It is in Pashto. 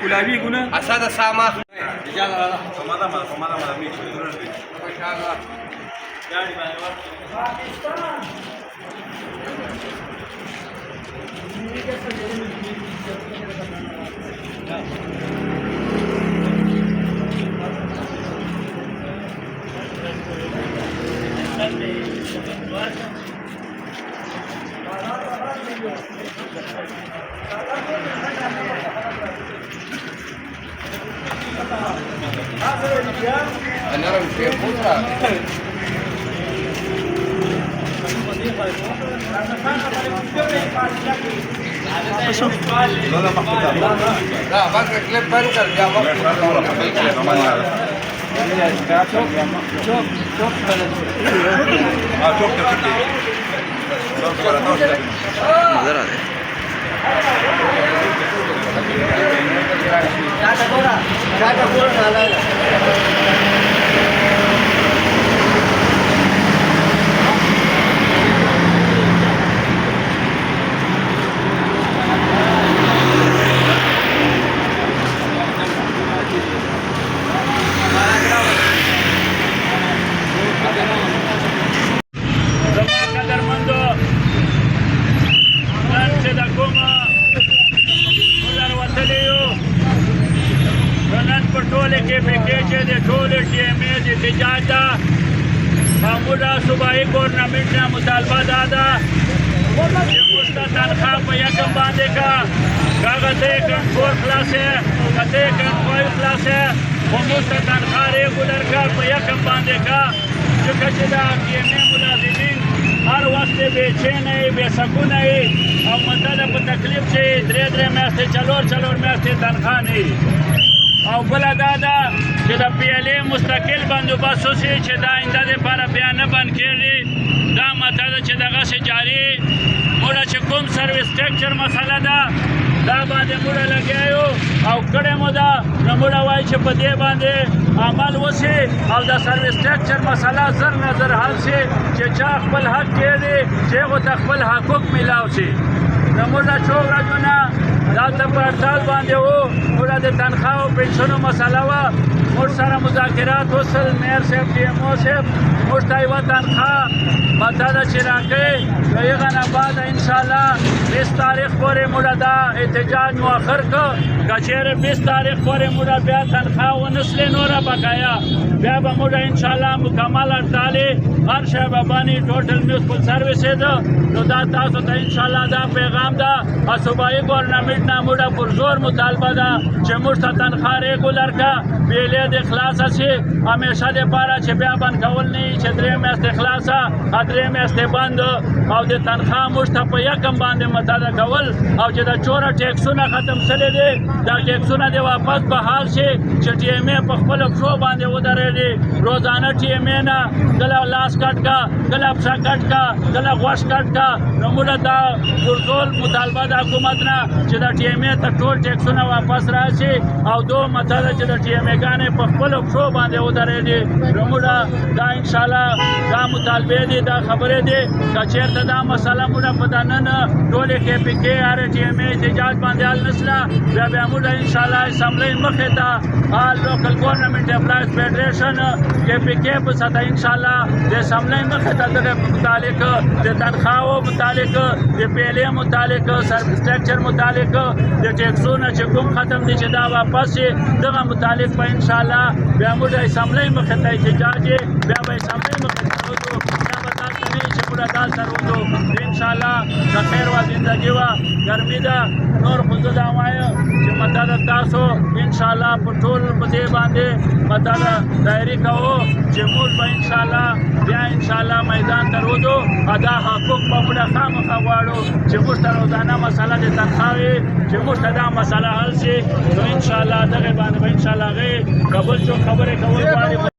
कुलाबी गुना असा तसा मा सूबाई गवर्नमेंट ने मुतालबा दादा तनख्वाह पे यकम बांधे का कागज 4 क्लास है कते 5 क्लास है तनख्वाह रेगुलर का पे यकम बांधे का जो कचदा मुलाजिमीन हर वक्त बेचैन है बेसकून है और मतलब तकलीफ से 3 मैसे चलोर मैसे तनख्वाह नहीं और बला दादा چې د PLA مستقل بندوبست وشي چې د آینده دپاره بیا نه بند کېږي دا مطلب ده چې دغسې جاري موږ چې کوم سروس سټرکچر مسله ده دا باندې موږ لګیا یو او کړې مو ده نو موږ وایو چې په دې باندې عمل وشي او د سروس سټرکچر مسله زر نه زر حل شي چې چا خپل حق کېږي چې هغو ته خپل حقوق میلاو شي نو موږ 4 ورځو نه دلته په هړتال باندې وو موږ د تنخواه او پنشنو مسله وه موږ سره مذاکرات وشول میر صاحب DMO صاحب موږ ته یوه تنخواه مته ده چې راکړئ نو هغه نه بعد انشاءالله 20 تاریخ پورې موږ دا احتجاج مؤخر کړ که چېرې 20 تاریخ پورې موږ بیا تنخواه ونه سلې نوره بقایا بیا به موږ انشاءالله مکمل هړتالې هر شی به بانې ټوټل میونسپل سروسز نو دا تاسو ته انشاءالله دا پیغام ده صوبایي ګورنمنټ نه موږ پر زور مطالبه ده چې موږ ته تنخواه ریګولر کا PLA د خلاصه شي همیشه دپاره چې بیا بند کول نه وي چې 3 میاشتې خلاصه 3 میاشتې بند او د تنخواه موږ ته په یکم باندې متاده کول او چې د چوره ټیکسونه ختم شوي دي دا ټیکسونه دې واپس بحال شي چې TMA په خپلو پښو باندې ودرېږي روزانه TMA نه کله لاس کټ کا کله پښه کټ کا کله غوښ کټ کا نو موږ دا پرټول مطالبه د حکومت نه چې د TMA ته ټول ټیکسونه واپس راشي او دو مطلب چې د TMA ګانې په خپلو پښو باندې ودرېږي نو موږ دا انشاءالله دا مطالبې دي دا خبرې دي که چېرته دا مسله موږ په دا نن ټولې KPK RTMA احتجاج باندې حل نشله بیا موږ انشاءالله اسمبلۍ مخې ته لوکل ګورنمنټ امپلایز فیډریشن KPK په سطح انشاءالله د اسمبلۍ مخې ته دغه متعلق د تنخواهو متعلق د PLA متعلق سروس سټرکچر متعلق د ټیکسونه چې کوم ختم دي چې دا واپس شي دغه متعلق به انشاءالله بیا موږ اسمبلۍ مخې ته احتجاج بیا به اسمبلۍ مخې ته وځو بیا به دلته نه وي چې موږ دلته وځو انشاءالله د خیر و زندګي وه ګرمي ده نور خو زه دا وایم چې مطلب تاسو انشاءالله په ټول په دې باندې مطلب تیاري کوو چې موږ به انشاءالله بیا انشاءالله میدان ته وځو دا حقوق به موږ خامخا غواړو چې موږ ته روزانه مسله د تنخواهې چې موږ ته دا مسله حل شي نو انشاءالله دغې باندې به انشاءالله هغې قبول شو خبرې کول غواړي